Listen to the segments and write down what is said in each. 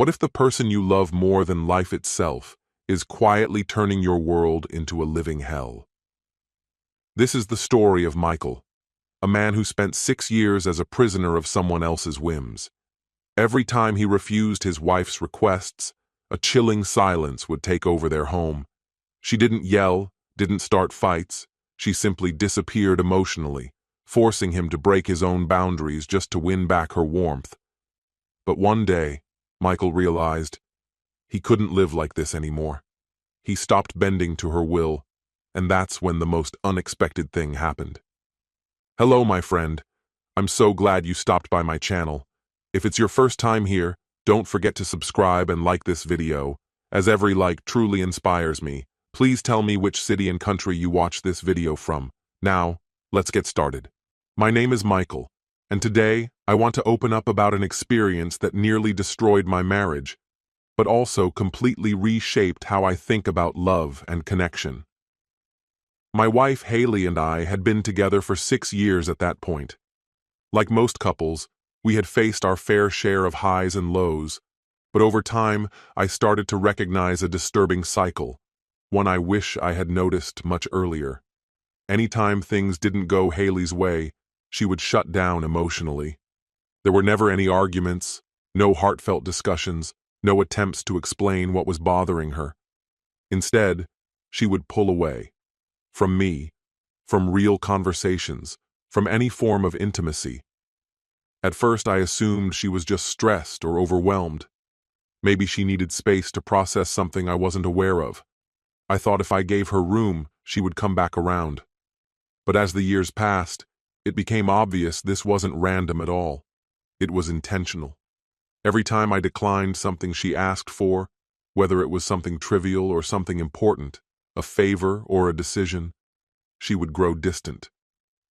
What if the person you love more than life itself is quietly turning your world into a living hell? This is the story of Michael, a man who spent 6 years as a prisoner of someone else's whims. Every time he refused his wife's requests, a chilling silence would take over their home. She didn't yell, didn't start fights. She simply disappeared emotionally, forcing him to break his own boundaries just to win back her warmth. But one day, Michael realized he couldn't live like this anymore. He stopped bending to her will, and that's when the most unexpected thing happened. Hello, my friend. I'm so glad you stopped by my channel. If it's your first time here, don't forget to subscribe and like this video, as every like truly inspires me. Please tell me which city and country you watch this video from. Now, let's get started. My name is Michael, and today I want to open up about an experience that nearly destroyed my marriage, but also completely reshaped how I think about love and connection. My wife Haley and I had been together for 6 years at that point. Like most couples, we had faced our fair share of highs and lows, but over time I started to recognize a disturbing cycle, one I wish I had noticed much earlier. Anytime things didn't go Haley's way, she would shut down emotionally. There were never any arguments, no heartfelt discussions, no attempts to explain what was bothering her. Instead, she would pull away. From me, from real conversations, from any form of intimacy. At first I assumed she was just stressed or overwhelmed. Maybe she needed space to process something I wasn't aware of. I thought if I gave her room, she would come back around. But as the years passed, it became obvious this wasn't random at all. It was intentional. Every time I declined something she asked for, whether it was something trivial or something important, a favor or a decision, she would grow distant.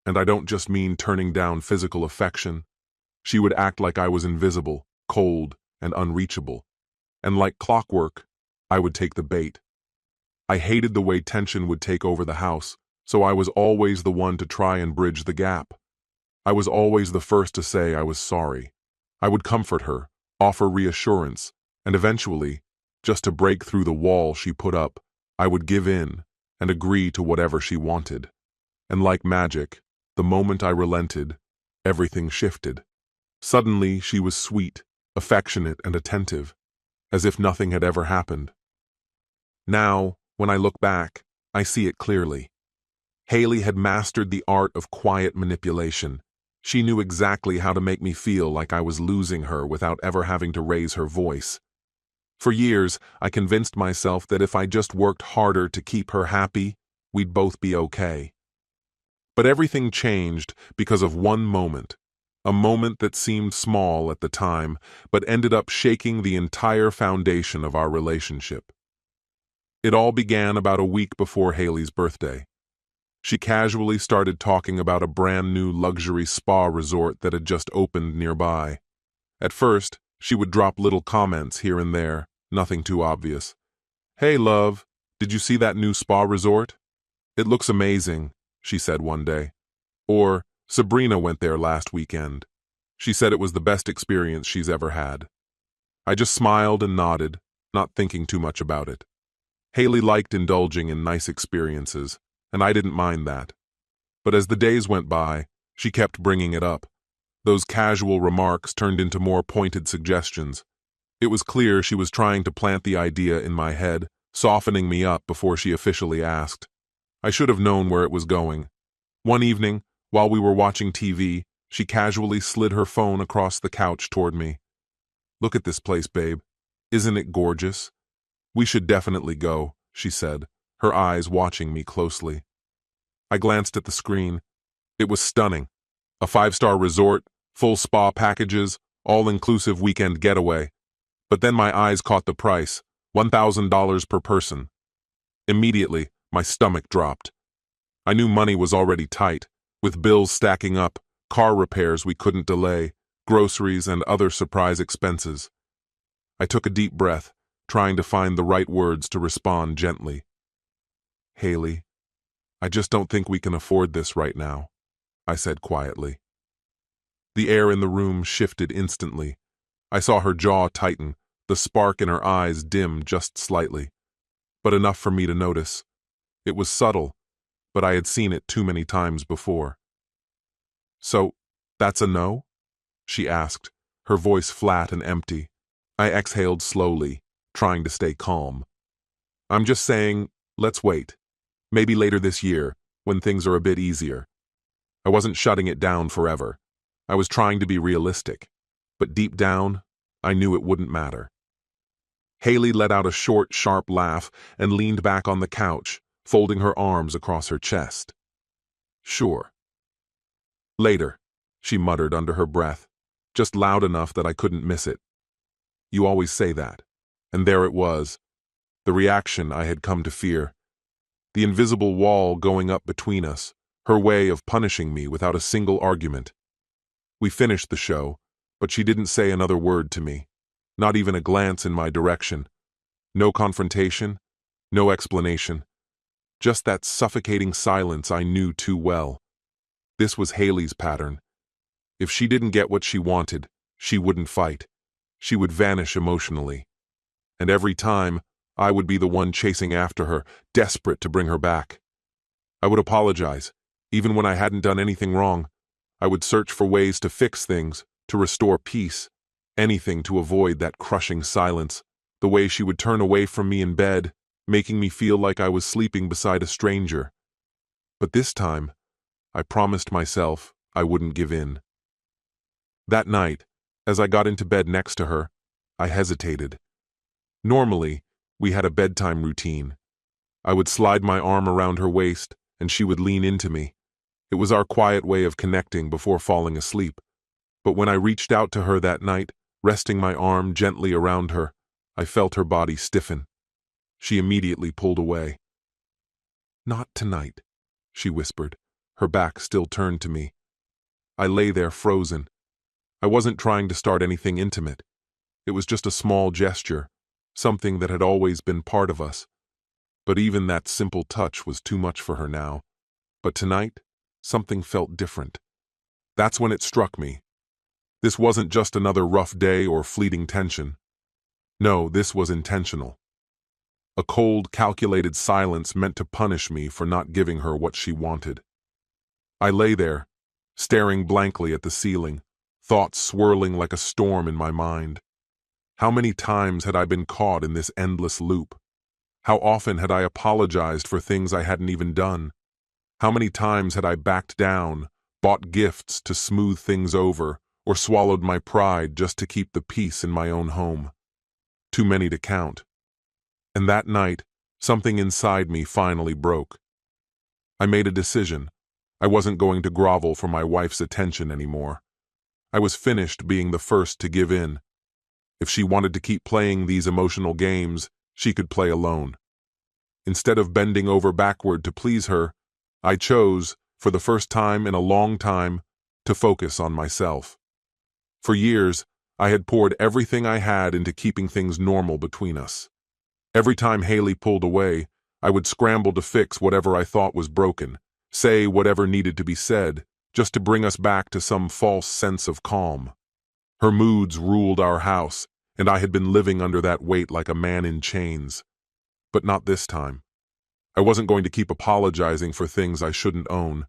And I don't just mean turning down physical affection. She would act like I was invisible, cold, and unreachable. And like clockwork, I would take the bait. I hated the way tension would take over the house, so I was always the one to try and bridge the gap. I was always the first to say I was sorry. I would comfort her, offer reassurance, and eventually, just to break through the wall she put up, I would give in and agree to whatever she wanted. And like magic, the moment I relented, everything shifted. Suddenly, she was sweet, affectionate, and attentive, as if nothing had ever happened. Now, when I look back, I see it clearly. Haley had mastered the art of quiet manipulation. She knew exactly how to make me feel like I was losing her without ever having to raise her voice. For years, I convinced myself that if I just worked harder to keep her happy, we'd both be okay. But everything changed because of one moment, a moment that seemed small at the time, but ended up shaking the entire foundation of our relationship. It all began about a week before Haley's birthday. She casually started talking about a brand new luxury spa resort that had just opened nearby. At first, she would drop little comments here and there, nothing too obvious. "Hey, love, did you see that new spa resort? It looks amazing," she said one day. Or, "Sabrina went there last weekend. She said it was the best experience she's ever had." I just smiled and nodded, not thinking too much about it. Haley liked indulging in nice experiences, and I didn't mind that. But as the days went by, she kept bringing it up. Those casual remarks turned into more pointed suggestions. It was clear she was trying to plant the idea in my head, softening me up before she officially asked. I should have known where it was going. One evening, while we were watching TV, she casually slid her phone across the couch toward me. "Look at this place, babe. Isn't it gorgeous? We should definitely go," she said, her eyes watching me closely. I glanced at the screen. It was stunning. A 5-star resort, full spa packages, all-inclusive weekend getaway. But then my eyes caught the price, $1,000 per person. Immediately, my stomach dropped. I knew money was already tight, with bills stacking up, car repairs we couldn't delay, groceries and other surprise expenses. I took a deep breath, trying to find the right words to respond gently. "Haley, I just don't think we can afford this right now," I said quietly. The air in the room shifted instantly. I saw her jaw tighten, The spark in her eyes dimmed just slightly, but enough for me to notice. It was subtle, but I had seen it too many times before. "So, that's a no?" she asked, her voice flat and empty. I exhaled slowly, trying to stay calm. "I'm just saying, let's wait. Maybe later this year, when things are a bit easier." I wasn't shutting it down forever. I was trying to be realistic, but deep down, I knew it wouldn't matter. Haley let out a short, sharp laugh and leaned back on the couch, folding her arms across her chest. "Sure." "Later," she muttered under her breath, just loud enough that I couldn't miss it. "You always say that." And there it was, the reaction I had come to fear. The invisible wall going up between us, her way of punishing me without a single argument. We finished the show, but she didn't say another word to me, not even a glance in my direction. No confrontation, no explanation. Just that suffocating silence I knew too well. This was Haley's pattern. If she didn't get what she wanted, she wouldn't fight. She would vanish emotionally. And every time, I would be the one chasing after her, desperate to bring her back. I would apologize, even when I hadn't done anything wrong. I would search for ways to fix things, to restore peace, anything to avoid that crushing silence, the way she would turn away from me in bed, making me feel like I was sleeping beside a stranger. But this time, I promised myself I wouldn't give in. That night, as I got into bed next to her, I hesitated. Normally, we had a bedtime routine. I would slide my arm around her waist, and she would lean into me. It was our quiet way of connecting before falling asleep. But when I reached out to her that night, resting my arm gently around her, I felt her body stiffen. She immediately pulled away. "Not tonight," she whispered, her back still turned to me. I lay there frozen. I wasn't trying to start anything intimate. It was just a small gesture, something that had always been part of us. But even that simple touch was too much for her now. But tonight, something felt different. That's when it struck me. This wasn't just another rough day or fleeting tension. No, this was intentional. A cold, calculated silence meant to punish me for not giving her what she wanted. I lay there, staring blankly at the ceiling, thoughts swirling like a storm in my mind. How many times had I been caught in this endless loop? How often had I apologized for things I hadn't even done? How many times had I backed down, bought gifts to smooth things over, or swallowed my pride just to keep the peace in my own home? Too many to count. And that night, something inside me finally broke. I made a decision. I wasn't going to grovel for my wife's attention anymore. I was finished being the first to give in. If she wanted to keep playing these emotional games, she could play alone. Instead of bending over backward to please her, I chose, for the first time in a long time, to focus on myself. For years, I had poured everything I had into keeping things normal between us. Every time Haley pulled away, I would scramble to fix whatever I thought was broken, say whatever needed to be said, just to bring us back to some false sense of calm. Her moods ruled our house, and I had been living under that weight like a man in chains. But not this time. I wasn't going to keep apologizing for things I shouldn't own.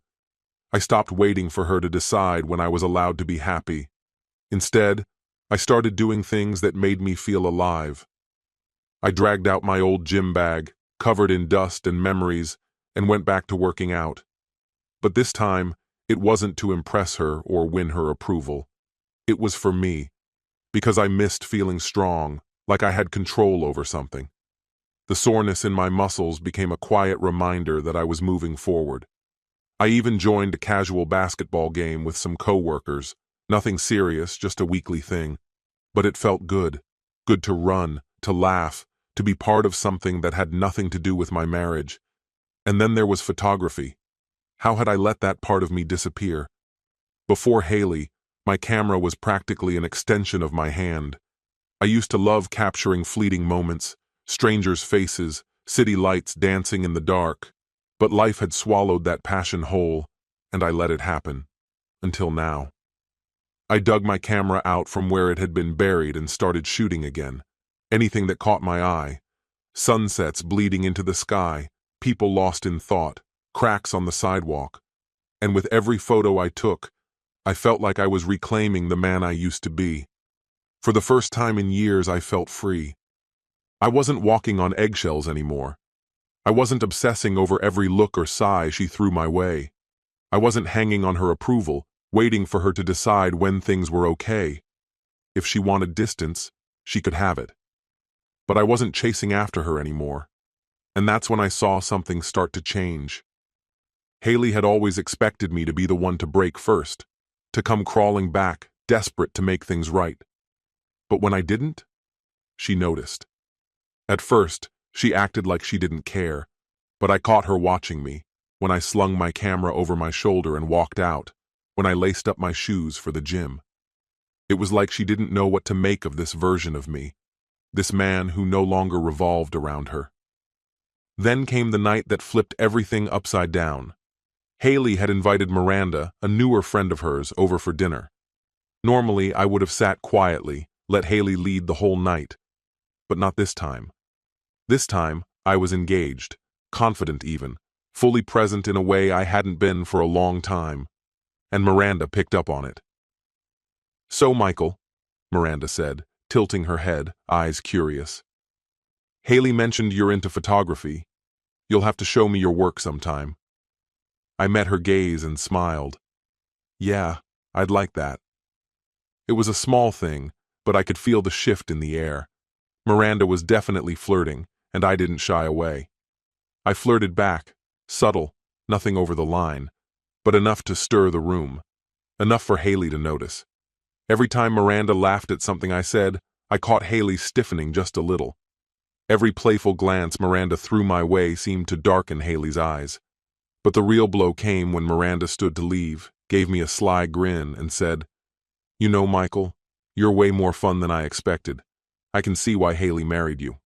I stopped waiting for her to decide when I was allowed to be happy. Instead, I started doing things that made me feel alive. I dragged out my old gym bag, covered in dust and memories, and went back to working out. But this time, it wasn't to impress her or win her approval. It was for me, because I missed feeling strong, like I had control over something. The soreness in my muscles became a quiet reminder that I was moving forward. I even joined a casual basketball game with some coworkers. Nothing serious, just a weekly thing. But it felt good. Good to run, to laugh, to be part of something that had nothing to do with my marriage. And then there was photography. How had I let that part of me disappear? Before Haley, my camera was practically an extension of my hand. I used to love capturing fleeting moments, strangers' faces, city lights dancing in the dark. But life had swallowed that passion whole, and I let it happen. Until now. I dug my camera out from where it had been buried and started shooting again. Anything that caught my eye. Sunsets bleeding into the sky, people lost in thought, cracks on the sidewalk. And with every photo I took, I felt like I was reclaiming the man I used to be. For the first time in years, I felt free. I wasn't walking on eggshells anymore. I wasn't obsessing over every look or sigh she threw my way. I wasn't hanging on her approval, waiting for her to decide when things were okay. If she wanted distance, she could have it. But I wasn't chasing after her anymore. And that's when I saw something start to change. Haley had always expected me to be the one to break first, to come crawling back, desperate to make things right. But when I didn't, she noticed. At first, she acted like she didn't care, but I caught her watching me, when I slung my camera over my shoulder and walked out, when I laced up my shoes for the gym. It was like she didn't know what to make of this version of me, this man who no longer revolved around her. Then came the night that flipped everything upside down. Haley had invited Miranda, a newer friend of hers, over for dinner. Normally, I would have sat quietly, let Haley lead the whole night. But not this time. This time, I was engaged, confident even, fully present in a way I hadn't been for a long time. And Miranda picked up on it. "So, Michael," Miranda said, tilting her head, eyes curious. "Haley mentioned you're into photography. You'll have to show me your work sometime." I met her gaze and smiled. "Yeah, I'd like that." It was a small thing, but I could feel the shift in the air. Miranda was definitely flirting, and I didn't shy away. I flirted back, subtle, nothing over the line, but enough to stir the room, enough for Haley to notice. Every time Miranda laughed at something I said, I caught Haley stiffening just a little. Every playful glance Miranda threw my way seemed to darken Haley's eyes. But the real blow came when Miranda stood to leave, gave me a sly grin, and said, "You know, Michael, you're way more fun than I expected. I can see why Haley married you."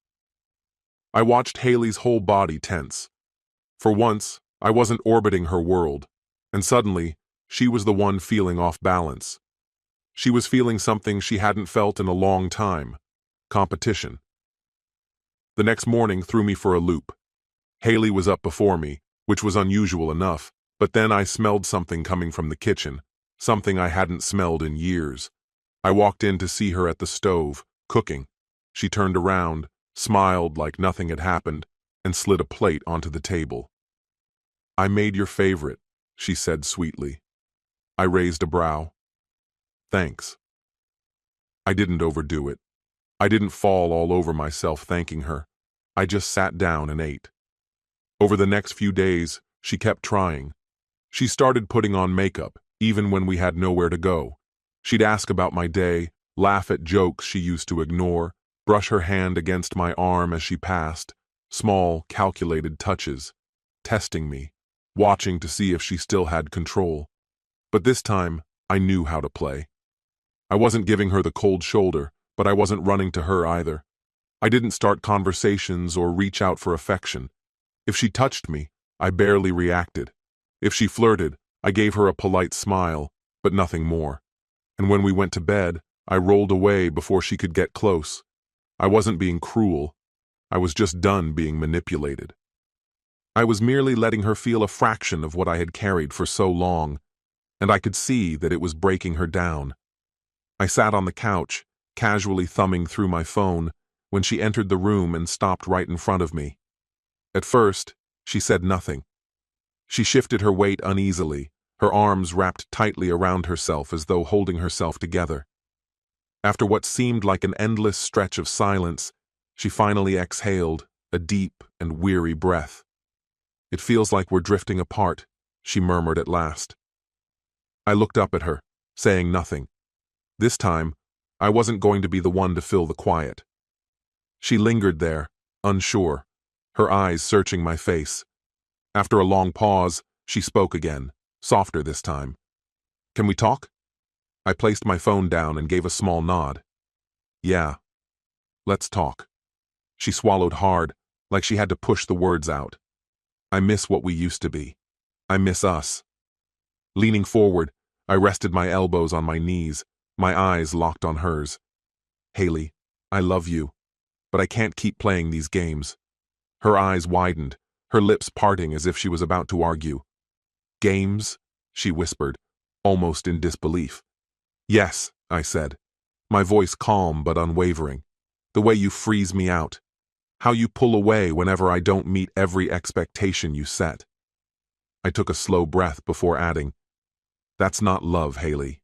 I watched Haley's whole body tense. For once, I wasn't orbiting her world, and suddenly, she was the one feeling off balance. She was feeling something she hadn't felt in a long time: competition. The next morning threw me for a loop. Haley was up before me, which was unusual enough, but then I smelled something coming from the kitchen, something I hadn't smelled in years. I walked in to see her at the stove, cooking. She turned around, smiled like nothing had happened, and slid a plate onto the table. "I made your favorite," she said sweetly. I raised a brow. "Thanks." I didn't overdo it. I didn't fall all over myself thanking her. I just sat down and ate. Over the next few days, she kept trying. She started putting on makeup, even when we had nowhere to go. She'd ask about my day, laugh at jokes she used to ignore, brush her hand against my arm as she passed, small, calculated touches, testing me, watching to see if she still had control. But this time, I knew how to play. I wasn't giving her the cold shoulder, but I wasn't running to her either. I didn't start conversations or reach out for affection. If she touched me, I barely reacted. If she flirted, I gave her a polite smile, but nothing more. And when we went to bed, I rolled away before she could get close. I wasn't being cruel. I was just done being manipulated. I was merely letting her feel a fraction of what I had carried for so long, and I could see that it was breaking her down. I sat on the couch, casually thumbing through my phone, when she entered the room and stopped right in front of me. At first, she said nothing. She shifted her weight uneasily, her arms wrapped tightly around herself as though holding herself together. After what seemed like an endless stretch of silence, she finally exhaled, a deep and weary breath. "It feels like we're drifting apart," she murmured at last. I looked up at her, saying nothing. This time, I wasn't going to be the one to fill the quiet. She lingered there, unsure, her eyes searching my face. After a long pause, she spoke again, softer this time. "Can we talk?" I placed my phone down and gave a small nod. "Yeah, let's talk." She swallowed hard, like she had to push the words out. "I miss what we used to be. I miss us." Leaning forward, I rested my elbows on my knees, my eyes locked on hers. "Haley, I love you. but I can't keep playing these games." Her eyes widened, her lips parting as if she was about to argue. "Games?" she whispered, almost in disbelief. "Yes," I said, my voice calm but unwavering. "The way you freeze me out. How you pull away whenever I don't meet every expectation you set." I took a slow breath before adding, "That's not love, Haley.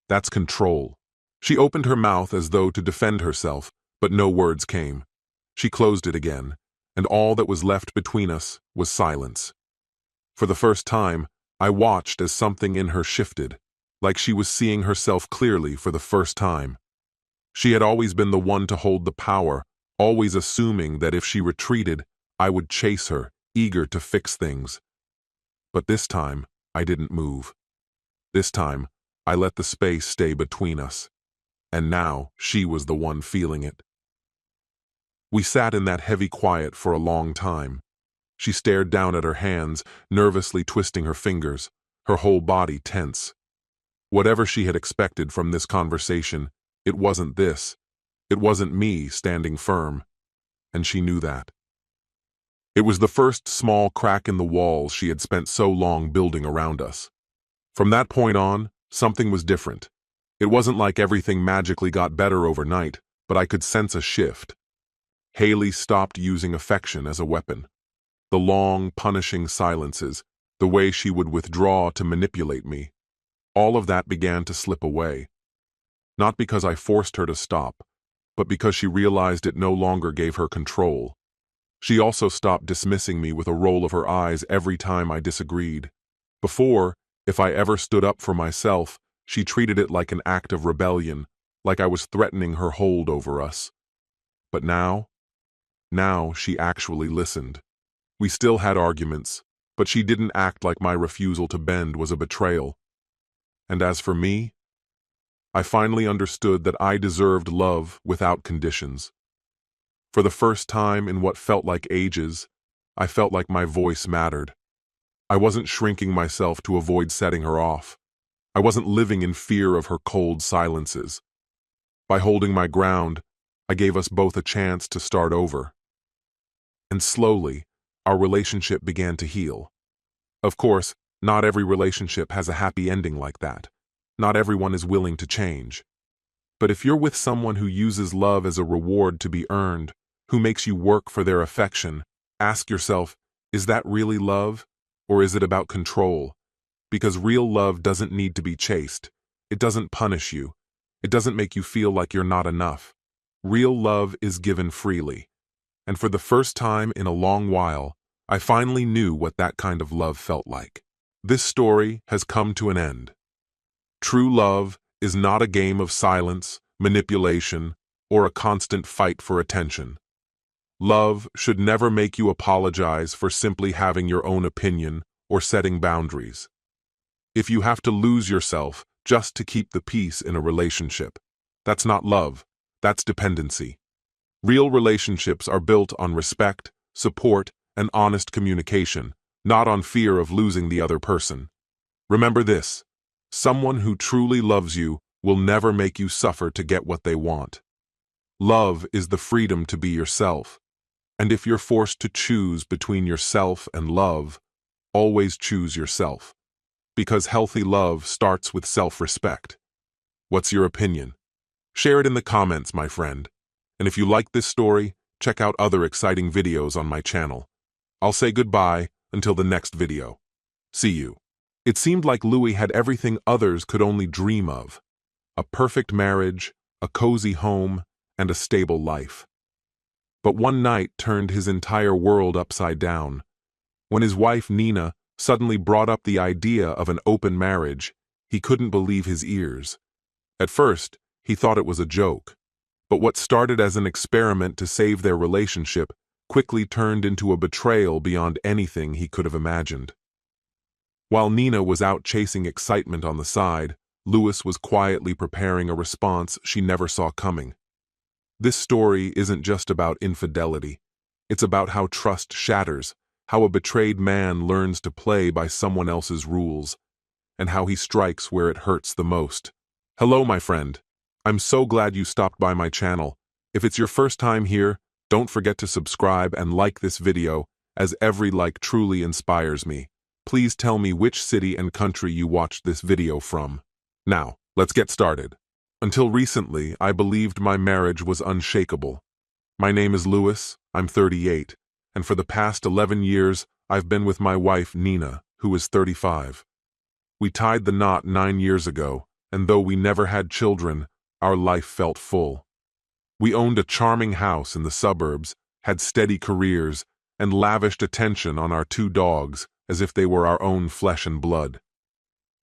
That's control." She opened her mouth as though to defend herself, but no words came. She closed it again, and all that was left between us was silence. For the first time, I watched as something in her shifted, like she was seeing herself clearly for the first time. She had always been the one to hold the power, always assuming that if she retreated, I would chase her, eager to fix things. But this time, I didn't move. This time, I let the space stay between us. And now, she was the one feeling it. We sat in that heavy quiet for a long time. She stared down at her hands, nervously twisting her fingers, her whole body tense. Whatever she had expected from this conversation, it wasn't this. It wasn't me standing firm. And she knew that. It was the first small crack in the walls she had spent so long building around us. From that point on, something was different. It wasn't like everything magically got better overnight, but I could sense a shift. Haley stopped using affection as a weapon. The long, punishing silences, the way she would withdraw to manipulate me, all of that began to slip away. Not because I forced her to stop, but because she realized it no longer gave her control. She also stopped dismissing me with a roll of her eyes every time I disagreed. Before, if I ever stood up for myself, she treated it like an act of rebellion, like I was threatening her hold over us. But now she actually listened. We still had arguments, but she didn't act like my refusal to bend was a betrayal. And as for me, I finally understood that I deserved love without conditions. For the first time in what felt like ages, I felt like my voice mattered. I wasn't shrinking myself to avoid setting her off. I wasn't living in fear of her cold silences. By holding my ground, I gave us both a chance to start over. And slowly, our relationship began to heal. Of course, not every relationship has a happy ending like that. Not everyone is willing to change. But if you're with someone who uses love as a reward to be earned, who makes you work for their affection, ask yourself, is that really love? Or is it about control? Because real love doesn't need to be chased. It doesn't punish you. It doesn't make you feel like you're not enough. Real love is given freely. And for the first time in a long while, I finally knew what that kind of love felt like. This story has come to an end. True love is not a game of silence, manipulation, or a constant fight for attention. Love should never make you apologize for simply having your own opinion or setting boundaries. If you have to lose yourself just to keep the peace in a relationship, that's not love, that's dependency. Real relationships are built on respect, support, and honest communication, not on fear of losing the other person. Remember this: someone who truly loves you will never make you suffer to get what they want. Love is the freedom to be yourself. And if you're forced to choose between yourself and love, always choose yourself. Because healthy love starts with self-respect. What's your opinion? Share it in the comments, my friend. And if you like this story, check out other exciting videos on my channel. I'll say goodbye until the next video. See you. It seemed like Louis had everything others could only dream of: a perfect marriage, a cozy home, and a stable life. But one night turned his entire world upside down. When his wife Nina suddenly brought up the idea of an open marriage, he couldn't believe his ears. At first, he thought it was a joke. But what started as an experiment to save their relationship quickly turned into a betrayal beyond anything he could have imagined. While Nina was out chasing excitement on the side, Louis was quietly preparing a response she never saw coming. This story isn't just about infidelity. It's about how trust shatters, how a betrayed man learns to play by someone else's rules, and how he strikes where it hurts the most. Hello, my friend. I'm so glad you stopped by my channel. If it's your first time here, Don't forget to subscribe and like this video, as every like truly inspires me. Please tell me which city and country you watched this video from. Now, let's get started. Until recently, I believed my marriage was unshakable. My name is Louis, I'm 38, and for the past 11 years, I've been with my wife, Nina, who is 35. We tied the knot 9 years ago, and though we never had children, our life felt full. We owned a charming house in the suburbs, had steady careers, and lavished attention on our 2 dogs as if they were our own flesh and blood.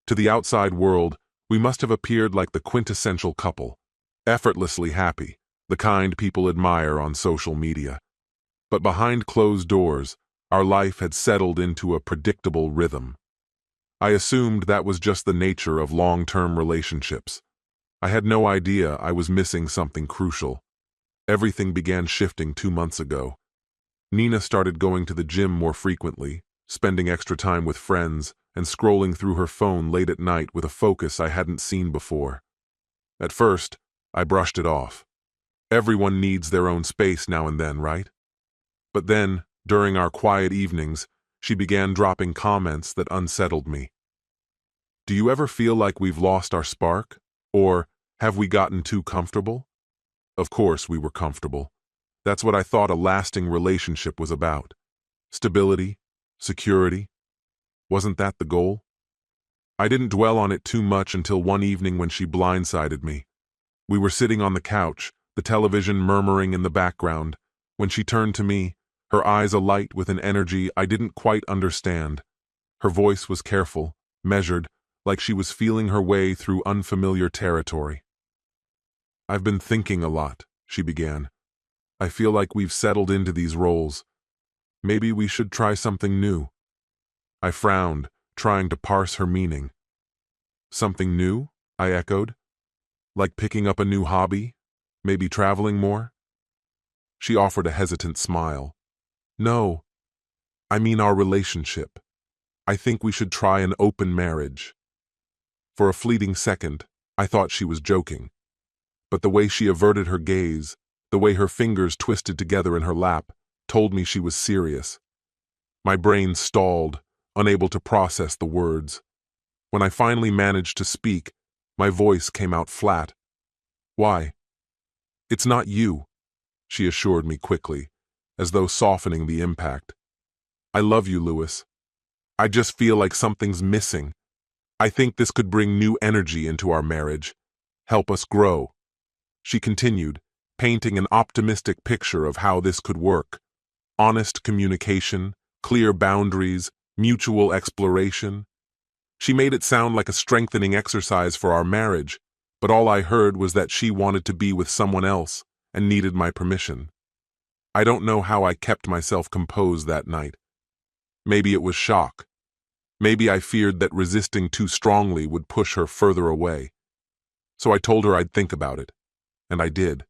To the outside world, we must have appeared like the quintessential couple, effortlessly happy, the kind people admire on social media. But behind closed doors, our life had settled into a predictable rhythm. I assumed that was just the nature of long-term relationships. I had no idea I was missing something crucial. Everything began shifting 2 months ago. Nina started going to the gym more frequently, spending extra time with friends, and scrolling through her phone late at night with a focus I hadn't seen before. At first, I brushed it off. Everyone needs their own space now and then, right? But then, during our quiet evenings, she began dropping comments that unsettled me. Do you ever feel like we've lost our spark? Or have we gotten too comfortable? Of course we were comfortable. That's what I thought a lasting relationship was about. Stability, security. Wasn't that the goal? I didn't dwell on it too much until one evening when she blindsided me. We were sitting on the couch, the television murmuring in the background, when she turned to me, her eyes alight with an energy I didn't quite understand. Her voice was careful, measured, like she was feeling her way through unfamiliar territory. I've been thinking a lot, she began. I feel like we've settled into these roles. Maybe we should try something new. I frowned, trying to parse her meaning. Something new? I echoed. Like picking up a new hobby? Maybe traveling more? She offered a hesitant smile. No, I mean our relationship. I think we should try an open marriage. For a fleeting second, I thought she was joking. But the way she averted her gaze, the way her fingers twisted together in her lap, told me she was serious. My brain stalled, unable to process the words. When I finally managed to speak, my voice came out flat. Why? It's not you, she assured me quickly, as though softening the impact. I love you, Louis. I just feel like something's missing. I think this could bring new energy into our marriage, help us grow. She continued, painting an optimistic picture of how this could work. Honest communication, clear boundaries, mutual exploration. She made it sound like a strengthening exercise for our marriage, but all I heard was that she wanted to be with someone else and needed my permission. I don't know how I kept myself composed that night. Maybe it was shock. Maybe I feared that resisting too strongly would push her further away. So I told her I'd think about it, and I did.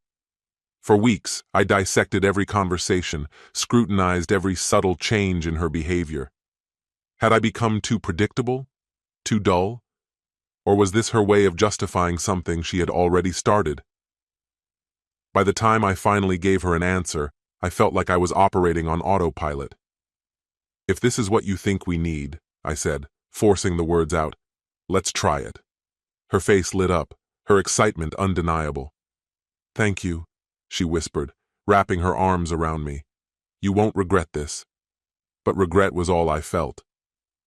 For weeks, I dissected every conversation, scrutinized every subtle change in her behavior. Had I become too predictable? Too dull? Or was this her way of justifying something she had already started? By the time I finally gave her an answer, I felt like I was operating on autopilot. If this is what you think we need, I said, forcing the words out, let's try it. Her face lit up, her excitement undeniable. Thank you, she whispered, wrapping her arms around me. You won't regret this. But regret was all I felt.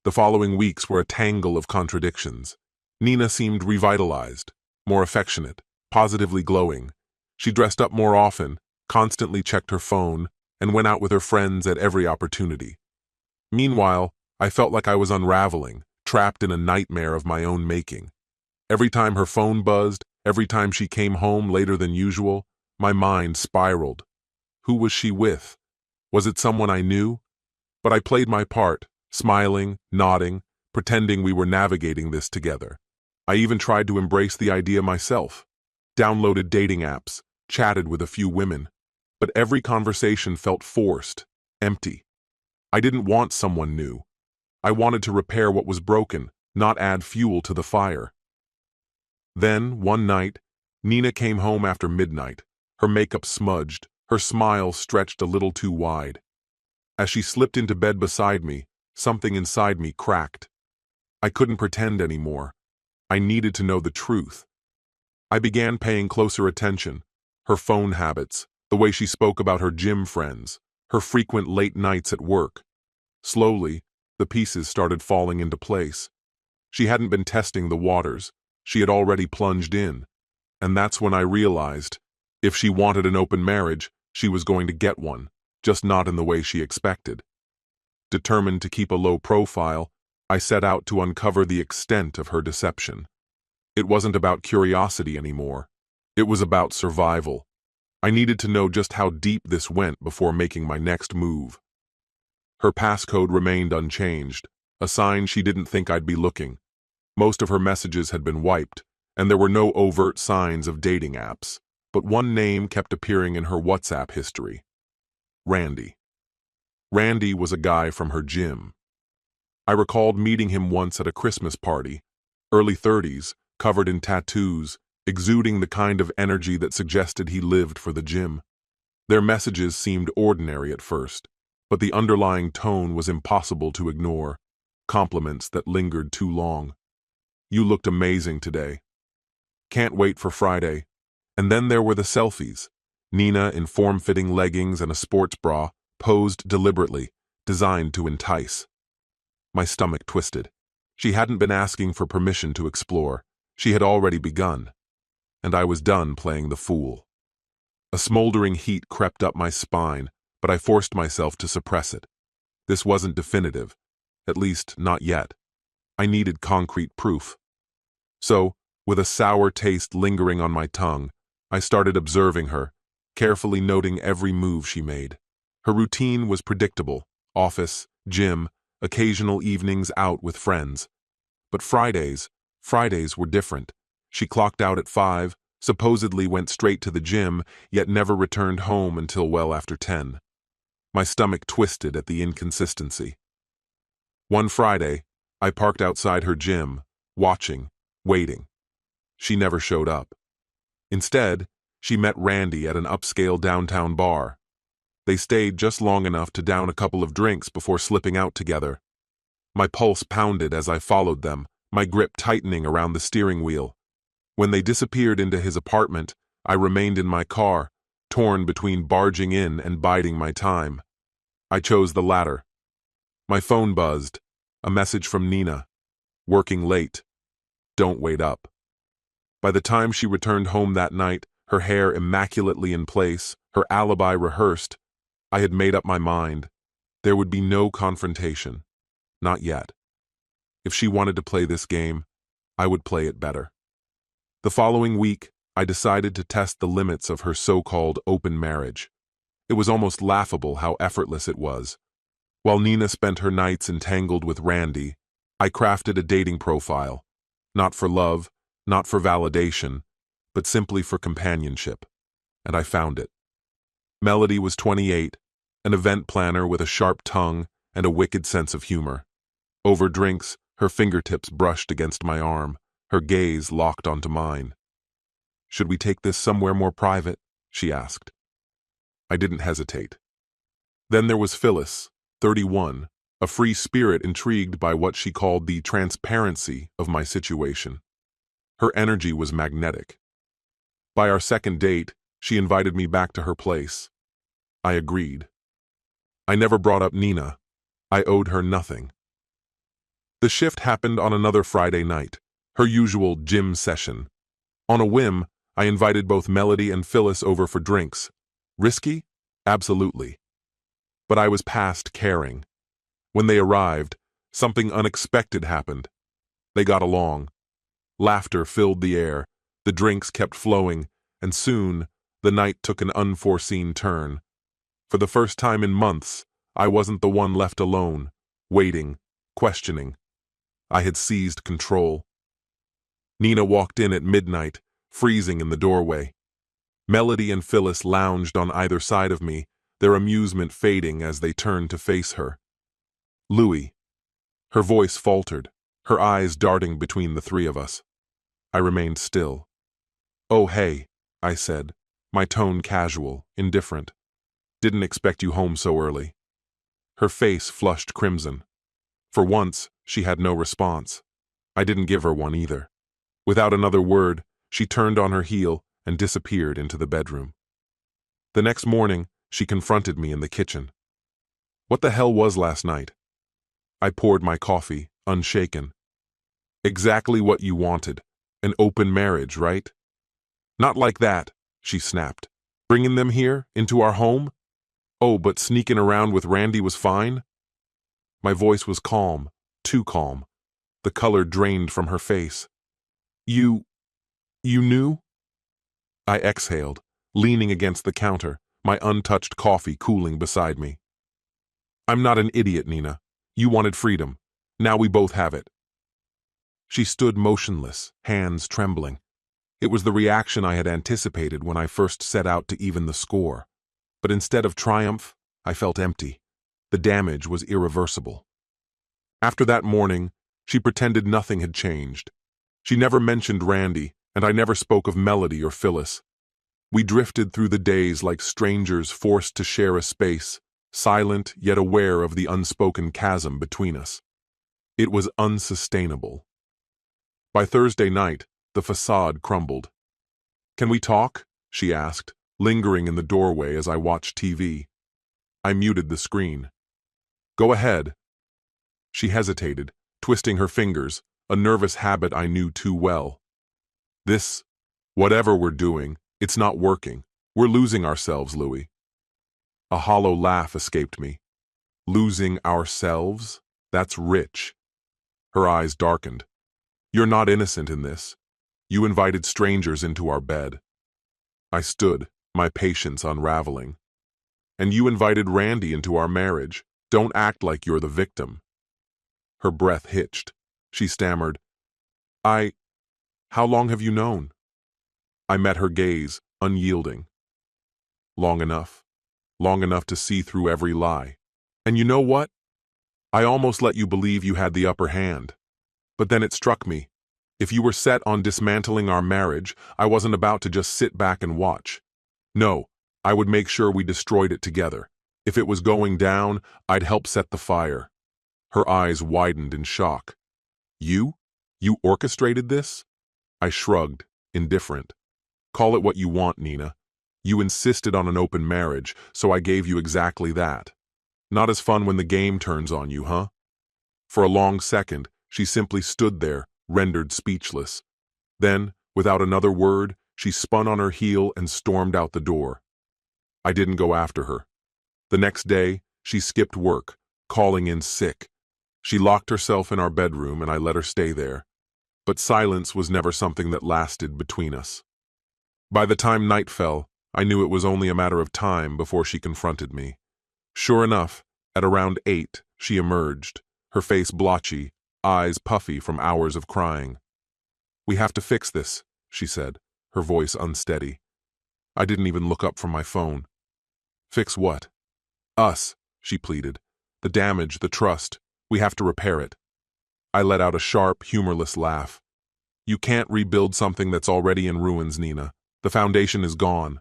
The following weeks were a tangle of contradictions. Nina seemed revitalized, more affectionate, positively glowing. She dressed up more often, constantly checked her phone, and went out with her friends at every opportunity. Meanwhile, I felt like I was unraveling, trapped in a nightmare of my own making. Every time her phone buzzed, every time she came home later than usual, my mind spiraled. Who was she with? Was it someone I knew? But I played my part, smiling, nodding, pretending we were navigating this together. I even tried to embrace the idea myself. Downloaded dating apps, chatted with a few women. But every conversation felt forced, empty. I didn't want someone new. I wanted to repair what was broken, not add fuel to the fire. Then, one night, Nina came home after midnight, her makeup smudged, Her smile stretched a little too wide. As she slipped into bed beside me, something inside me cracked. I couldn't pretend anymore. I needed to know the truth. I began paying closer attention. Her phone habits, the way she spoke about her gym friends, her frequent late nights at work. Slowly, the pieces started falling into place. She hadn't been testing the waters. She had already plunged in. And that's when I realized, if she wanted an open marriage, she was going to get one, just not in the way she expected. Determined to keep a low profile, I set out to uncover the extent of her deception. It wasn't about curiosity anymore. It was about survival. I needed to know just how deep this went before making my next move. Her passcode remained unchanged, a sign she didn't think I'd be looking. Most of her messages had been wiped, and there were no overt signs of dating apps. But one name kept appearing in her WhatsApp history. Randy. Randy was a guy from her gym. I recalled meeting him once at a Christmas party, early 30s, covered in tattoos, exuding the kind of energy that suggested he lived for the gym. Their messages seemed ordinary at first, but the underlying tone was impossible to ignore, compliments that lingered too long. "You looked amazing today. Can't wait for Friday." And then there were the selfies. Nina in form-fitting leggings and a sports bra, posed deliberately, designed to entice. My stomach twisted. She hadn't been asking for permission to explore. She had already begun. And I was done playing the fool. A smoldering heat crept up my spine, but I forced myself to suppress it. This wasn't definitive, at least not yet. I needed concrete proof. So, with a sour taste lingering on my tongue, I started observing her, carefully noting every move she made. Her routine was predictable: office, gym, occasional evenings out with friends. But Fridays were different. She clocked out at 5, supposedly went straight to the gym, yet never returned home until well after 10. My stomach twisted at the inconsistency. One Friday, I parked outside her gym, watching, waiting. She never showed up. Instead, she met Randy at an upscale downtown bar. They stayed just long enough to down a couple of drinks before slipping out together. My pulse pounded as I followed them, my grip tightening around the steering wheel. When they disappeared into his apartment, I remained in my car, torn between barging in and biding my time. I chose the latter. My phone buzzed. A message from Nina. "Working late. Don't wait up." By the time she returned home that night, her hair immaculately in place, her alibi rehearsed, I had made up my mind. There would be no confrontation. Not yet. If she wanted to play this game, I would play it better. The following week, I decided to test the limits of her so-called open marriage. It was almost laughable how effortless it was. While Nina spent her nights entangled with Randy, I crafted a dating profile. Not for love, not for validation, but simply for companionship. And I found it. Melody was 28, an event planner with a sharp tongue and a wicked sense of humor. Over drinks, her fingertips brushed against my arm, her gaze locked onto mine. "Should we take this somewhere more private?" she asked. I didn't hesitate. Then there was Phyllis, 31, a free spirit intrigued by what she called the transparency of my situation. Her energy was magnetic. By our second date, she invited me back to her place. I agreed. I never brought up Nina. I owed her nothing. The shift happened on another Friday night, her usual gym session. On a whim, I invited both Melody and Phyllis over for drinks. Risky? Absolutely. But I was past caring. When they arrived, something unexpected happened. They got along. Laughter filled the air, the drinks kept flowing, and soon, the night took an unforeseen turn. For the first time in months, I wasn't the one left alone, waiting, questioning. I had seized control. Nina walked in at midnight, freezing in the doorway. Melody and Phyllis lounged on either side of me, their amusement fading as they turned to face her. "Louis." Her voice faltered, her eyes darting between the three of us. I remained still. "Oh, hey," I said, my tone casual, indifferent. Didn't expect you home so early." Her face flushed crimson. For once, she had no response. I didn't give her one either. Without another word, she turned on her heel and disappeared into the bedroom. The next morning, she confronted me in the kitchen. "What the hell was last night?" I poured my coffee, unshaken. "Exactly what you wanted. An open marriage, right?" "Not like that," she snapped. "Bringing them here, into our home? Oh, but sneaking around with Randy was fine?" My voice was calm, too calm. The color drained from her face. You knew?" I exhaled, leaning against the counter, my untouched coffee cooling beside me. "I'm not an idiot, Nina. You wanted freedom. Now we both have it." She stood motionless, hands trembling. It was the reaction I had anticipated when I first set out to even the score. But instead of triumph, I felt empty. The damage was irreversible. After that morning, she pretended nothing had changed. She never mentioned Randy, and I never spoke of Melody or Phyllis. We drifted through the days like strangers forced to share a space, silent yet aware of the unspoken chasm between us. It was unsustainable. By Thursday night, the facade crumbled. "Can we talk?" she asked, lingering in the doorway as I watched TV. I muted the screen. "Go ahead." She hesitated, twisting her fingers, a nervous habit I knew too well. Whatever we're doing, it's not working. We're losing ourselves, Louis." A hollow laugh escaped me. "Losing ourselves? That's rich." Her eyes darkened. "You're not innocent in this. You invited strangers into our bed." I stood, my patience unraveling. "And you invited Randy into our marriage. Don't act like you're the victim." Her breath hitched. She stammered, How long have you known?" I met her gaze, unyielding. Long enough to see through every lie. And you know what? I almost let you believe you had the upper hand. But then it struck me. If you were set on dismantling our marriage, I wasn't about to just sit back and watch. No, I would make sure we destroyed it together. If it was going down, I'd help set the fire. Her eyes widened in shock. You? You orchestrated this? I shrugged, indifferent. Call it what you want, Nina. You insisted on an open marriage, so I gave you exactly that. Not as fun when the game turns on you, huh? For a long second, she simply stood there, rendered speechless. Then, without another word, she spun on her heel and stormed out the door. I didn't go after her. The next day, she skipped work, calling in sick. She locked herself in our bedroom and I let her stay there. But silence was never something that lasted between us. By the time night fell, I knew it was only a matter of time before she confronted me. Sure enough, at around 8, she emerged, her face blotchy, eyes puffy from hours of crying. "We have to fix this," she said, her voice unsteady. I didn't even look up from my phone. "Fix what?" "Us," she pleaded. "The damage, the trust. We have to repair it." I let out a sharp, humorless laugh. "You can't rebuild something that's already in ruins, Nina. The foundation is gone.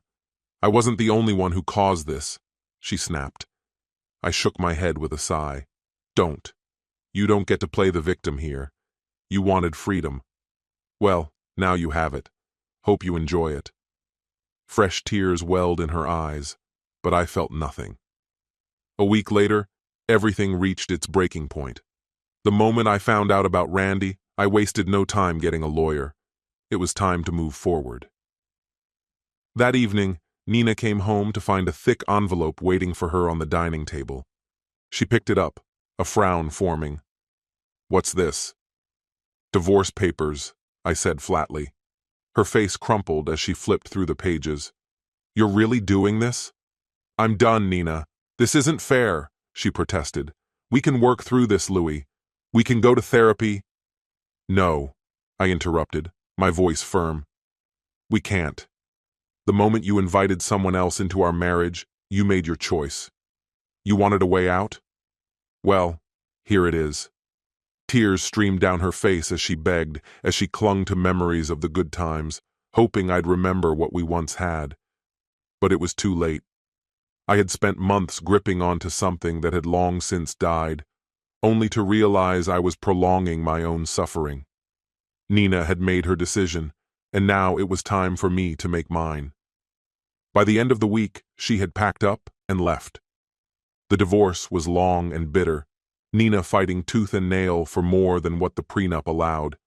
I wasn't the only one who caused this," she snapped. I shook my head with a sigh. "Don't. You don't get to play the victim here. You wanted freedom. Well, now you have it. Hope you enjoy it." Fresh tears welled in her eyes, but I felt nothing. A week later, everything reached its breaking point. The moment I found out about Randy, I wasted no time getting a lawyer. It was time to move forward. That evening, Nina came home to find a thick envelope waiting for her on the dining table. She picked it up, a frown forming. "What's this?" "Divorce papers," I said flatly. Her face crumpled as she flipped through the pages. "You're really doing this?" "I'm done, Nina. This isn't fair," she protested. "We can work through this, Louis. We can go to therapy." "No," I interrupted, my voice firm. "We can't. The moment you invited someone else into our marriage, you made your choice. You wanted a way out? Well, here it is." Tears streamed down her face as she begged, as she clung to memories of the good times, hoping I'd remember what we once had. But it was too late. I had spent months gripping onto something that had long since died, only to realize I was prolonging my own suffering. Nina had made her decision, and now it was time for me to make mine. By the end of the week, she had packed up and left. The divorce was long and bitter, Nina fighting tooth and nail for more than what the prenup allowed.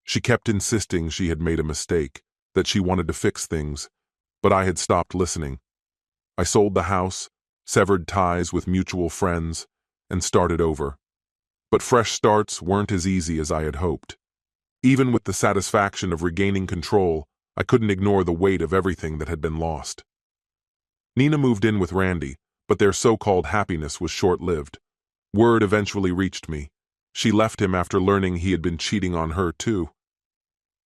She kept insisting she had made a mistake, that she wanted to fix things, but I had stopped listening. I sold the house, severed ties with mutual friends, and started over. But fresh starts weren't as easy as I had hoped. Even with the satisfaction of regaining control, I couldn't ignore the weight of everything that had been lost. Nina moved in with Randy, but their so-called happiness was short-lived. Word eventually reached me. She left him after learning he had been cheating on her too.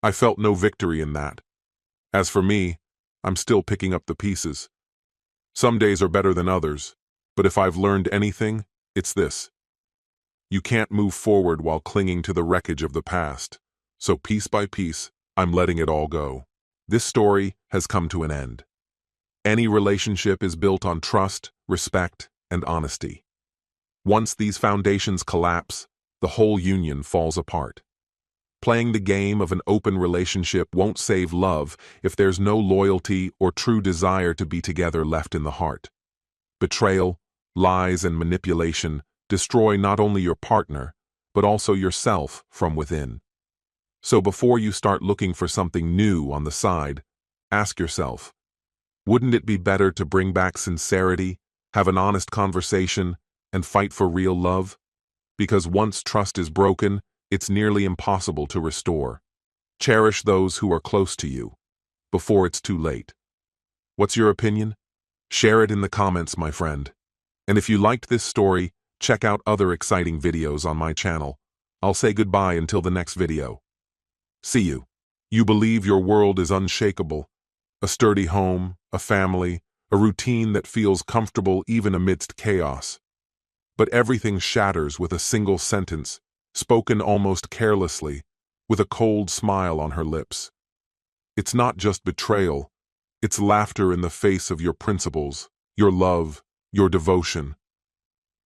I felt no victory in that. As for me, I'm still picking up the pieces. Some days are better than others, but if I've learned anything, it's this. You can't move forward while clinging to the wreckage of the past, so piece by piece, I'm letting it all go. This story has come to an end. Any relationship is built on trust, respect, and honesty. Once these foundations collapse, the whole union falls apart. Playing the game of an open relationship won't save love if there's no loyalty or true desire to be together left in the heart. Betrayal, lies, and manipulation destroy not only your partner, but also yourself from within. So before you start looking for something new on the side, ask yourself, wouldn't it be better to bring back sincerity, have an honest conversation, and fight for real love? Because once trust is broken, it's nearly impossible to restore. Cherish those who are close to you, before it's too late. What's your opinion? Share it in the comments, my friend. And if you liked this story, check out other exciting videos on my channel. I'll say goodbye until the next video. See you. You believe your world is unshakable. A sturdy home, a family, a routine that feels comfortable even amidst chaos. But everything shatters with a single sentence, spoken almost carelessly, with a cold smile on her lips. It's not just betrayal, it's laughter in the face of your principles, your love, your devotion.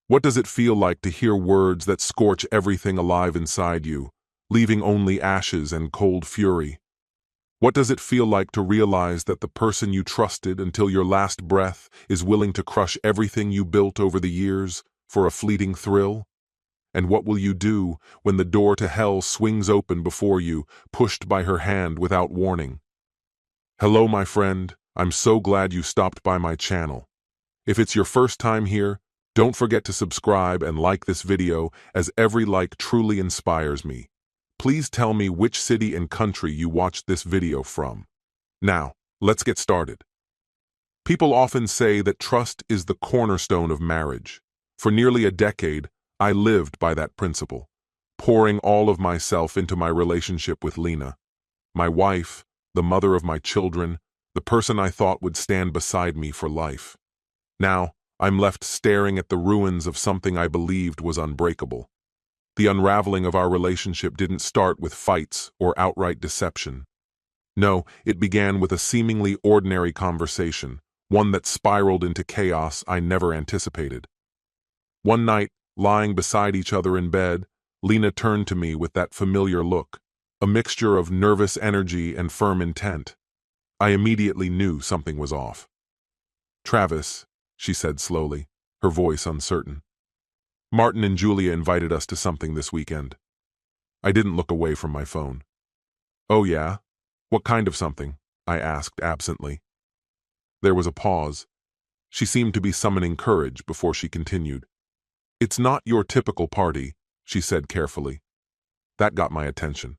What does it feel like to hear words that scorch everything alive inside you, leaving only ashes and cold fury? What does it feel like to realize that the person you trusted until your last breath is willing to crush everything you built over the years for a fleeting thrill? And what will you do when the door to hell swings open before you, pushed by her hand without warning? Hello, my friend. I'm so glad you stopped by my channel. If it's your first time here, don't forget to subscribe and like this video, as every like truly inspires me. Please tell me which city and country you watched this video from. Now, let's get started. People often say that trust is the cornerstone of marriage. For nearly a decade, I lived by that principle, pouring all of myself into my relationship with Lena, my wife, the mother of my children, the person I thought would stand beside me for life. Now, I'm left staring at the ruins of something I believed was unbreakable. The unraveling of our relationship didn't start with fights or outright deception. No, it began with a seemingly ordinary conversation, one that spiraled into chaos I never anticipated. One night, lying beside each other in bed, Lena turned to me with that familiar look, a mixture of nervous energy and firm intent. I immediately knew something was off. "Travis," she said slowly, her voice uncertain. "Martin and Julia invited us to something this weekend." I didn't look away from my phone. "Oh yeah? What kind of something?" I asked absently. There was a pause. She seemed to be summoning courage before she continued. "It's not your typical party," she said carefully. That got my attention.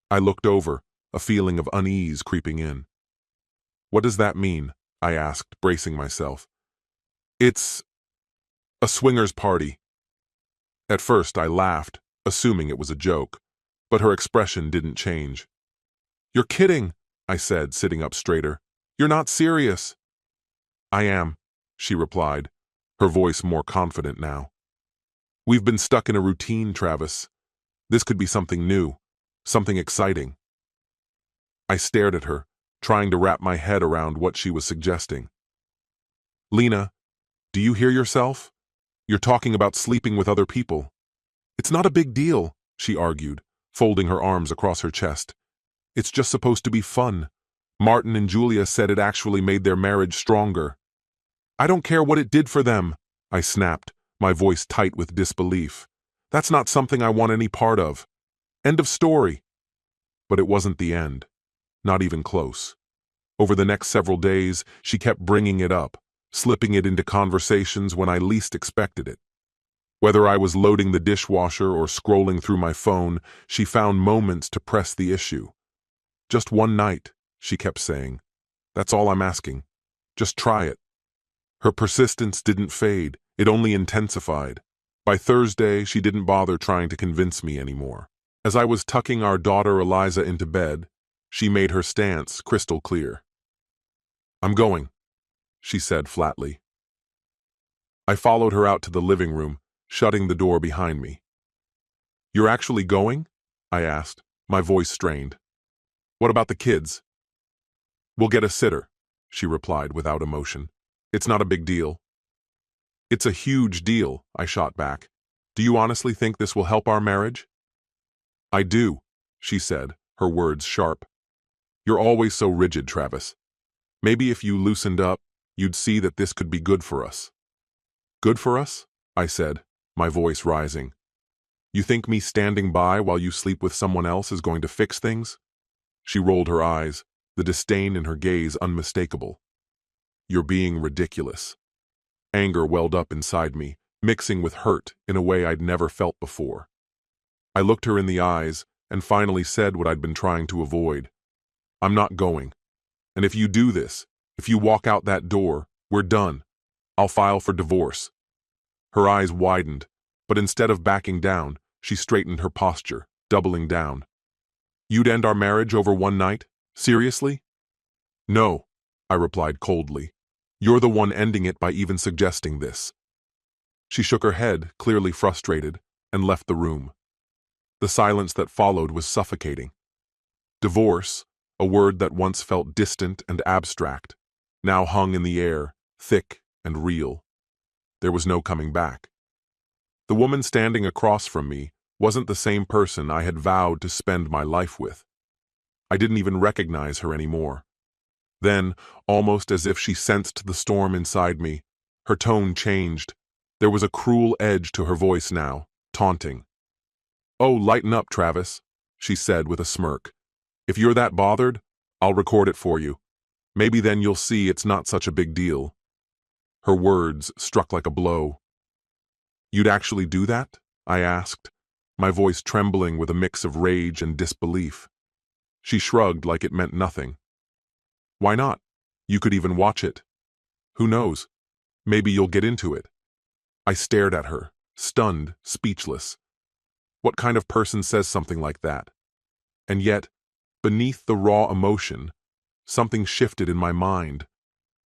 I looked over, a feeling of unease creeping in. "What does that mean?" I asked, bracing myself. "It's a swingers party." At first I laughed, assuming it was a joke, but her expression didn't change. "You're kidding," I said, sitting up straighter. "You're not serious." "I am," she replied, her voice more confident now. "We've been stuck in a routine, Travis. This could be something new, something exciting." I stared at her, trying to wrap my head around what she was suggesting. Lena, do you hear yourself? You're talking about sleeping with other people. It's not a big deal, she argued, folding her arms across her chest. It's just supposed to be fun. Martin and Julia said it actually made their marriage stronger. I don't care what it did for them, I snapped, my voice tight with disbelief. That's not something I want any part of. End of story. But it wasn't the end. Not even close. Over the next several days, she kept bringing it up, slipping it into conversations when I least expected it. Whether I was loading the dishwasher or scrolling through my phone, she found moments to press the issue. Just one night, she kept saying. That's all I'm asking. Just try it. Her persistence didn't fade, it only intensified. By Thursday, she didn't bother trying to convince me anymore. As I was tucking our daughter Eliza into bed, she made her stance crystal clear. I'm going, she said flatly. I followed her out to the living room, shutting the door behind me. You're actually going? I asked, my voice strained. What about the kids? We'll get a sitter, she replied without emotion. It's not a big deal. It's a huge deal, I shot back. Do you honestly think this will help our marriage? I do, she said, her words sharp. You're always so rigid, Travis. Maybe if you loosened up, you'd see that this could be good for us. Good for us? I said, my voice rising. You think me standing by while you sleep with someone else is going to fix things? She rolled her eyes, the disdain in her gaze unmistakable. You're being ridiculous. Anger welled up inside me, mixing with hurt in a way I'd never felt before. I looked her in the eyes and finally said what I'd been trying to avoid. I'm not going. And if you do this, if you walk out that door, we're done. I'll file for divorce. Her eyes widened, but instead of backing down, she straightened her posture, doubling down. You'd end our marriage over one night? Seriously? No, I replied coldly. You're the one ending it by even suggesting this. She shook her head, clearly frustrated, and left the room. The silence that followed was suffocating. Divorce, a word that once felt distant and abstract, now hung in the air, thick and real. There was no coming back. The woman standing across from me wasn't the same person I had vowed to spend my life with. I didn't even recognize her anymore. Then, almost as if she sensed the storm inside me, her tone changed. There was a cruel edge to her voice now, taunting. Oh, lighten up, Travis, she said with a smirk. If you're that bothered, I'll record it for you. Maybe then you'll see it's not such a big deal. Her words struck like a blow. You'd actually do that? I asked, my voice trembling with a mix of rage and disbelief. She shrugged like it meant nothing. Why not? You could even watch it. Who knows? Maybe you'll get into it. I stared at her, stunned, speechless. What kind of person says something like that? And yet, beneath the raw emotion, something shifted in my mind.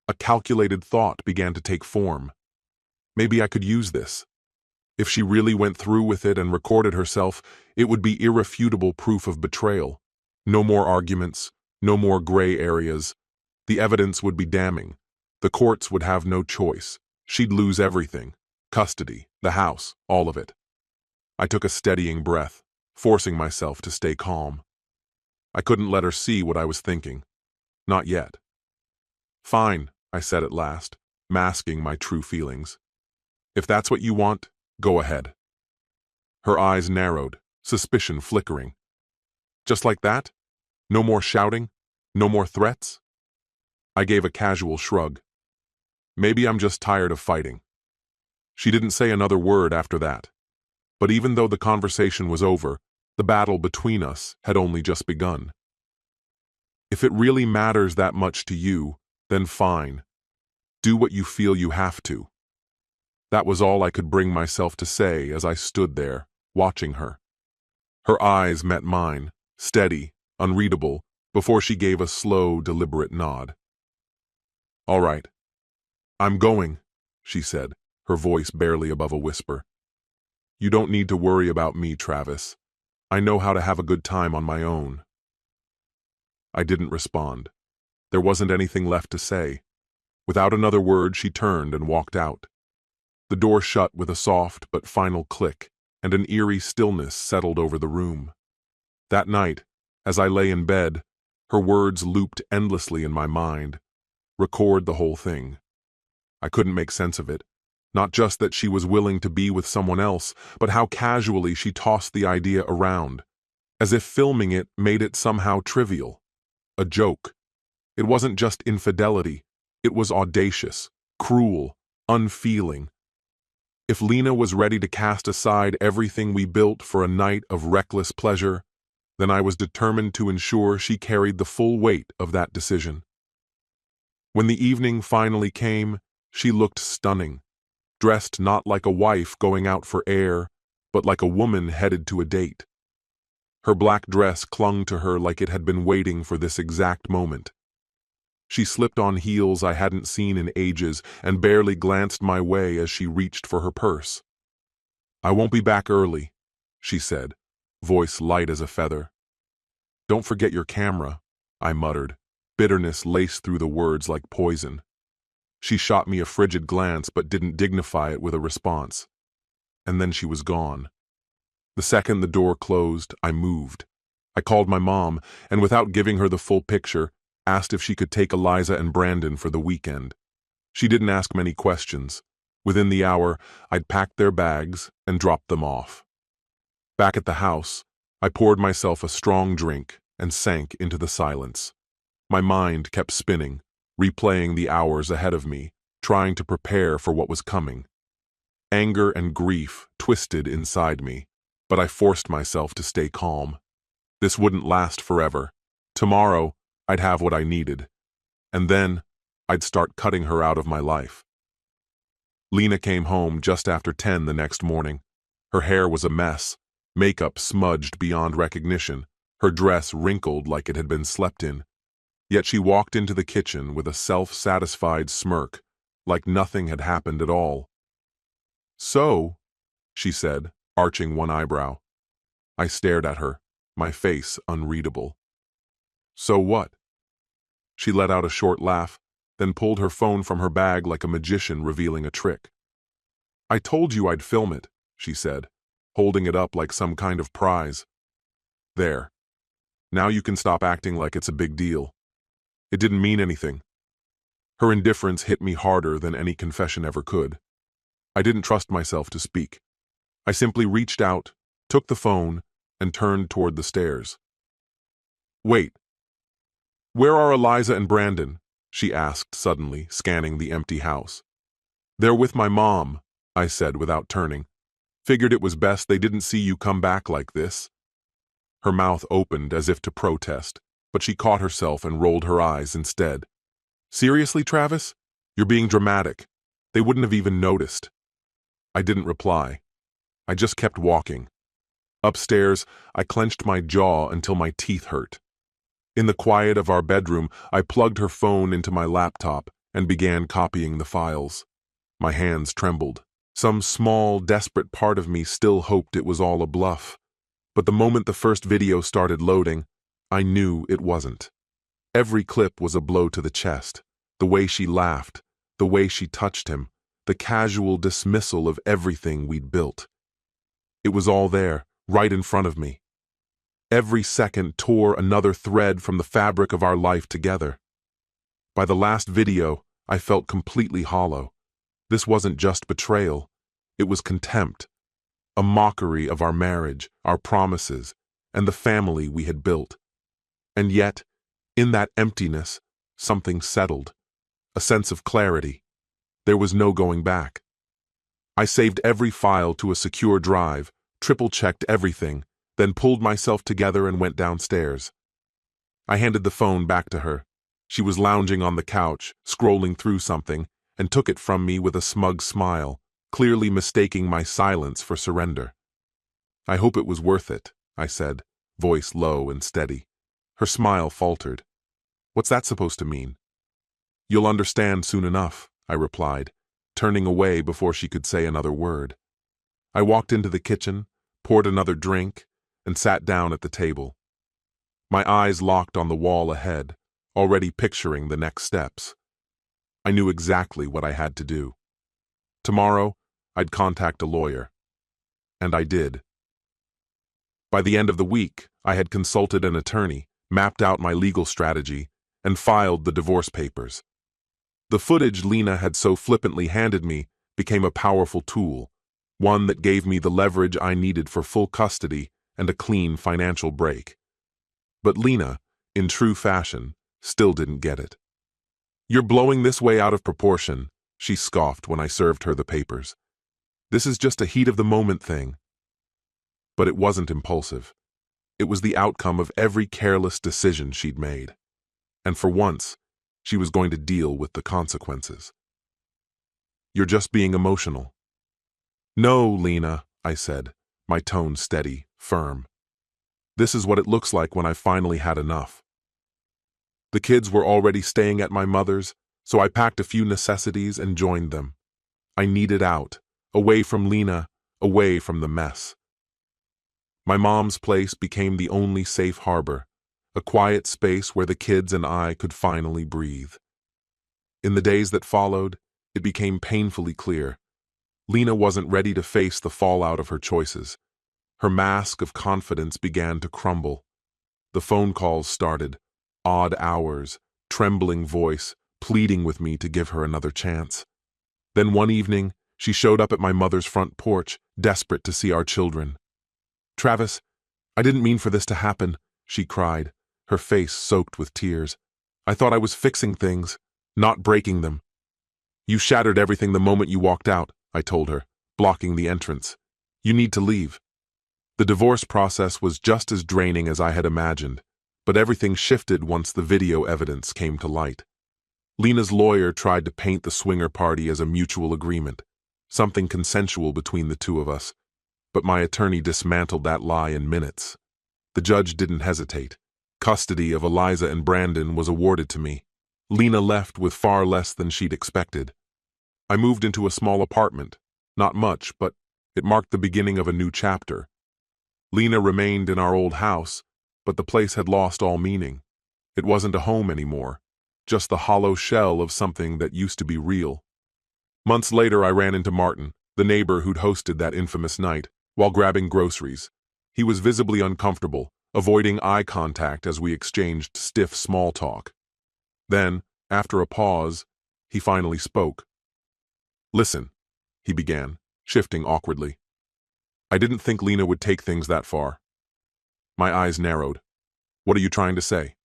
A calculated thought began to take form. Maybe I could use this. If she really went through with it and recorded herself, it would be irrefutable proof of betrayal. No more arguments, no more gray areas. The evidence would be damning. The courts would have no choice. She'd lose everything. Custody, the house, all of it. I took a steadying breath, forcing myself to stay calm. I couldn't let her see what I was thinking. Not yet. Fine, I said at last, masking my true feelings. If that's what you want, go ahead. Her eyes narrowed, suspicion flickering. Just like that? No more shouting? No more threats? I gave a casual shrug. Maybe I'm just tired of fighting. She didn't say another word after that. But even though the conversation was over, the battle between us had only just begun. If it really matters that much to you, then fine. Do what you feel you have to. That was all I could bring myself to say as I stood there, watching her. Her eyes met mine, steady, unreadable, before she gave a slow, deliberate nod. All right. I'm going, she said, her voice barely above a whisper. You don't need to worry about me, Travis. I know how to have a good time on my own. I didn't respond. There wasn't anything left to say. Without another word, she turned and walked out. The door shut with a soft but final click, and an eerie stillness settled over the room. That night, as I lay in bed, her words looped endlessly in my mind. Record the whole thing. I couldn't make sense of it. Not just that she was willing to be with someone else, but how casually she tossed the idea around, as if filming it made it somehow trivial. A joke. It wasn't just infidelity. It was audacious, cruel, unfeeling. If Lena was ready to cast aside everything we built for a night of reckless pleasure, then I was determined to ensure she carried the full weight of that decision. When the evening finally came, she looked stunning, dressed not like a wife going out for air, but like a woman headed to a date. Her black dress clung to her like it had been waiting for this exact moment. She slipped on heels I hadn't seen in ages and barely glanced my way as she reached for her purse. "I won't be back early," she said, voice light as a feather. "Don't forget your camera," I muttered, bitterness laced through the words like poison. She shot me a frigid glance but didn't dignify it with a response. And then she was gone. The second the door closed, I moved. I called my mom, and without giving her the full picture, asked if she could take Eliza and Brandon for the weekend. She didn't ask many questions. Within the hour, I'd packed their bags and dropped them off. Back at the house, I poured myself a strong drink and sank into the silence. My mind kept spinning, replaying the hours ahead of me, trying to prepare for what was coming. Anger and grief twisted inside me, but I forced myself to stay calm. This wouldn't last forever. Tomorrow, I'd have what I needed. And then, I'd start cutting her out of my life. Lena came home just after 10 the next morning. Her hair was a mess, makeup smudged beyond recognition, her dress wrinkled like it had been slept in. Yet she walked into the kitchen with a self-satisfied smirk, like nothing had happened at all. "So," she said, arching one eyebrow. I stared at her, my face unreadable. "So what?" She let out a short laugh, then pulled her phone from her bag like a magician revealing a trick. "I told you I'd film it," she said, holding it up like some kind of prize. "There. Now you can stop acting like it's a big deal. It didn't mean anything." Her indifference hit me harder than any confession ever could. I didn't trust myself to speak. I simply reached out, took the phone, and turned toward the stairs. "Wait. Where are Eliza and Brandon?" she asked suddenly, scanning the empty house. "They're with my mom," I said without turning. "Figured it was best they didn't see you come back like this." Her mouth opened as if to protest, but she caught herself and rolled her eyes instead. "Seriously, Travis? You're being dramatic. They wouldn't have even noticed." I didn't reply. I just kept walking. Upstairs, I clenched my jaw until my teeth hurt. In the quiet of our bedroom, I plugged her phone into my laptop and began copying the files. My hands trembled. Some small, desperate part of me still hoped it was all a bluff. But the moment the first video started loading, I knew it wasn't. Every clip was a blow to the chest. The way she laughed, the way she touched him, the casual dismissal of everything we'd built. It was all there, right in front of me. Every second tore another thread from the fabric of our life together. By the last video, I felt completely hollow. This wasn't just betrayal. It was contempt. A mockery of our marriage, our promises, and the family we had built. And yet, in that emptiness, something settled. A sense of clarity. There was no going back. I saved every file to a secure drive, triple-checked everything, then pulled myself together and went downstairs. I handed the phone back to her. She was lounging on the couch, scrolling through something, and took it from me with a smug smile, clearly mistaking my silence for surrender. "I hope it was worth it," I said, voice low and steady. Her smile faltered. "What's that supposed to mean?" "You'll understand soon enough," I replied, turning away before she could say another word. I walked into the kitchen, poured another drink, and sat down at the table. My eyes locked on the wall ahead, already picturing the next steps. I knew exactly what I had to do. Tomorrow, I'd contact a lawyer. And I did. By the end of the week, I had consulted an attorney, mapped out my legal strategy, and filed the divorce papers. The footage Lena had so flippantly handed me became a powerful tool, one that gave me the leverage I needed for full custody and a clean financial break. But Lena, in true fashion, still didn't get it. "You're blowing this way out of proportion," she scoffed when I served her the papers. "This is just a heat-of-the-moment thing." But it wasn't impulsive. It was the outcome of every careless decision she'd made. And for once, she was going to deal with the consequences. "You're just being emotional." "No, Lena," I said, my tone steady, firm. "This is what it looks like when I finally had enough." The kids were already staying at my mother's, so I packed a few necessities and joined them. I needed out, away from Lena, away from the mess. My mom's place became the only safe harbor, a quiet space where the kids and I could finally breathe. In the days that followed, it became painfully clear. Lena wasn't ready to face the fallout of her choices. Her mask of confidence began to crumble. The phone calls started, odd hours, trembling voice, pleading with me to give her another chance. Then one evening, she showed up at my mother's front porch, desperate to see our children. "Travis, I didn't mean for this to happen," she cried, her face soaked with tears. "I thought I was fixing things, not breaking them." "You shattered everything the moment you walked out," I told her, blocking the entrance. "You need to leave." The divorce process was just as draining as I had imagined, but everything shifted once the video evidence came to light. Lena's lawyer tried to paint the swinger party as a mutual agreement, something consensual between the two of us, but my attorney dismantled that lie in minutes. The judge didn't hesitate. Custody of Eliza and Brandon was awarded to me. Lena left with far less than she'd expected. I moved into a small apartment. Not much, but it marked the beginning of a new chapter. Lena remained in our old house, but the place had lost all meaning. It wasn't a home anymore, just the hollow shell of something that used to be real. Months later, I ran into Martin, the neighbor who'd hosted that infamous night, while grabbing groceries. He was visibly uncomfortable, avoiding eye contact as we exchanged stiff small talk. Then, after a pause, he finally spoke. "Listen," he began, shifting awkwardly. "I didn't think Lena would take things that far." My eyes narrowed. "What are you trying to say?"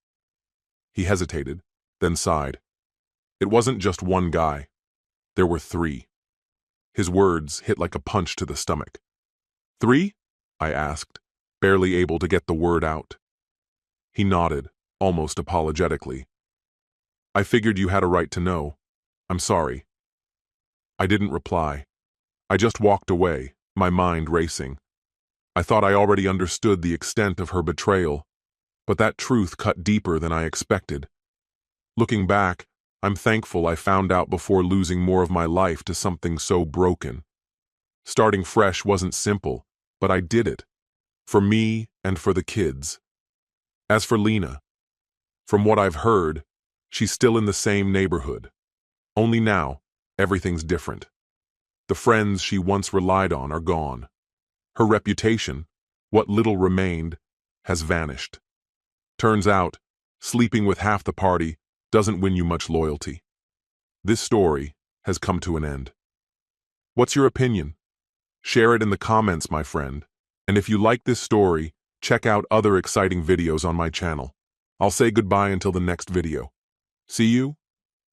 He hesitated, then sighed. "It wasn't just one guy. There were three." His words hit like a punch to the stomach. "Three?" I asked, barely able to get the word out. He nodded, almost apologetically. "I figured you had a right to know. I'm sorry." I didn't reply. I just walked away, my mind racing. I thought I already understood the extent of her betrayal, but that truth cut deeper than I expected. Looking back, I'm thankful I found out before losing more of my life to something so broken. Starting fresh wasn't simple, but I did it. For me and for the kids. As for Lena, from what I've heard, she's still in the same neighborhood. Only now, everything's different. The friends she once relied on are gone. Her reputation, what little remained, has vanished. Turns out, sleeping with half the party doesn't win you much loyalty. This story has come to an end. What's your opinion? Share it in the comments, my friend. And if you like this story, check out other exciting videos on my channel. I'll say goodbye until the next video. See you